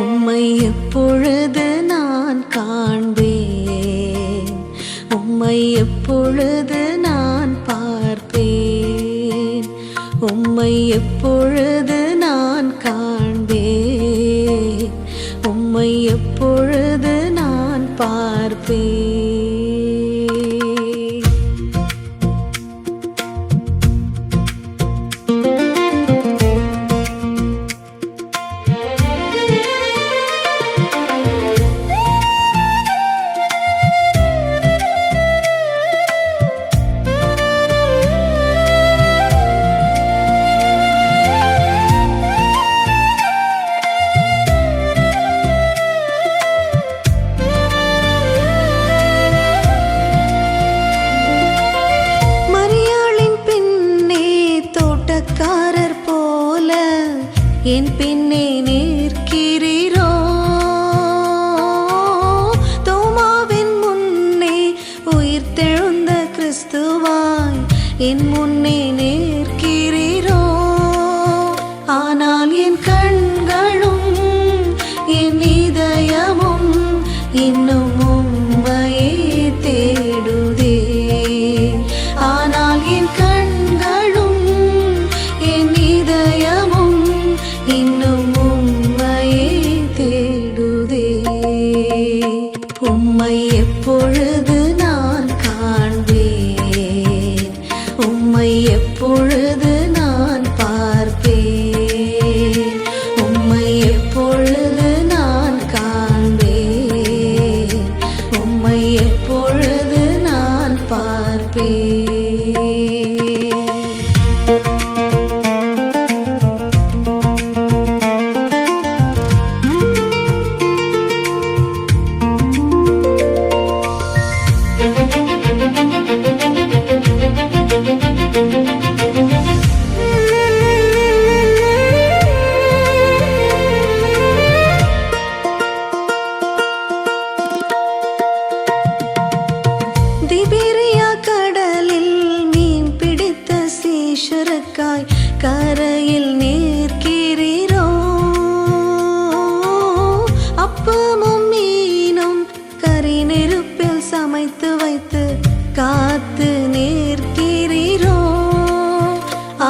உம்மை எப்பொழுது நான் காண்பேன், உம்மை எப்பொழுது நான் பார்ப்பேன், உம்மை எப்பொழுது நான் காண்பேன், உம்மை எப்பொழுது நான் பார்ப்பேன். என் பின்னே நிற்கிறீரோ, தோமாவின் முன்னே உயிர்த்தெழுந்த கிறிஸ்துவாய் என் முன்னே நிற்கிறீரோ. ஆனால் என் கண்களும் என் இதயமும் இன்னும் உம்மையே தேடுதே. ஆனால் என் கண்களும் என் இதயமும் இன்னும் உம்மையே தேடுதே. உம்மை எப்பொழுது நான் காண்பேன், உம்மை எப்பொழுது நான் பார்ப்பேன், உம்மை எப்பொழுது நான் காண்பேன், உம்மை எப்பொழுது நான் பார்ப்பேன். கரையில் நிற்கிறீரோ, அப்பமும் மீனும் கரி நெருப்பில் சமைத்து வைத்து காத்து நிற்கிறீரோ.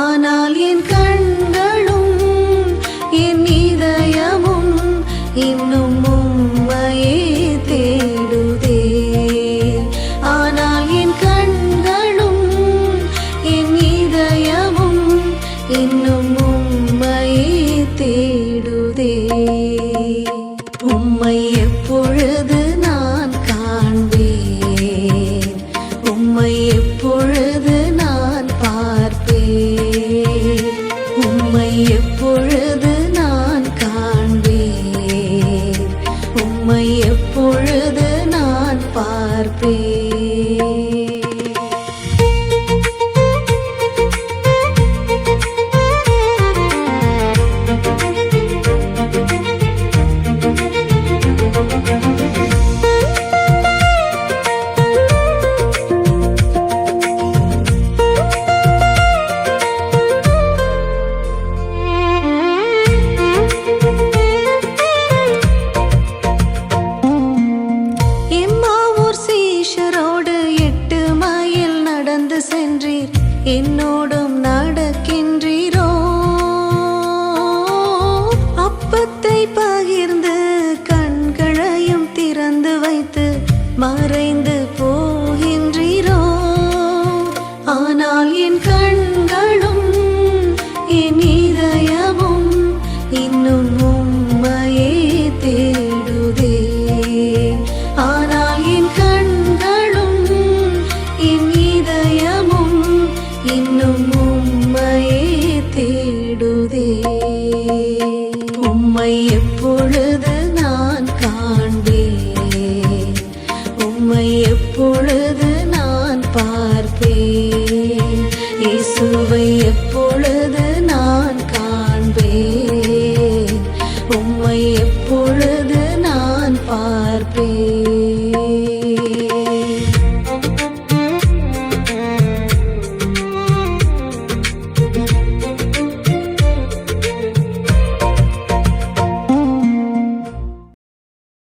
ஆனால் என் கண்களும் என் இதயமும் இன்னும் உம்மையே தேடுதே. ஆனால் என் கண்களும் என் இதயமும் இன்னும் உம்மையே தேடுதே. உம்மை எப்பொழுது நான் காண்பேன், உம்மை எப்பொழுது நான் பார்ப்பேன், உம்மை எப்பொழுது நான் காண்பேன், உம்மை எப்பொழுது நான் பார்ப்பேன். சென்றீர், என்னோடும் நடக்கின்றீரோ. அப்பத்தை பகிர்ந்து கண்களையும் திறந்து வைத்து மறைந்து போகின்றீரோ. ஆனால் என் கண்களும் என் இதயமும் இன்னும் உம்மையே தேடுதே. ஆனால் என் கண்களும் என் இதயமும் இன்னும் உம்மையே தேடுதே. உம்மை எப்பொழுது நான் காண்பேன், உம்மை எப்பொழுது நான் பார்ப்பேன், இயேசுவை எப்பொழுது நான் காண்பேன், உம்மை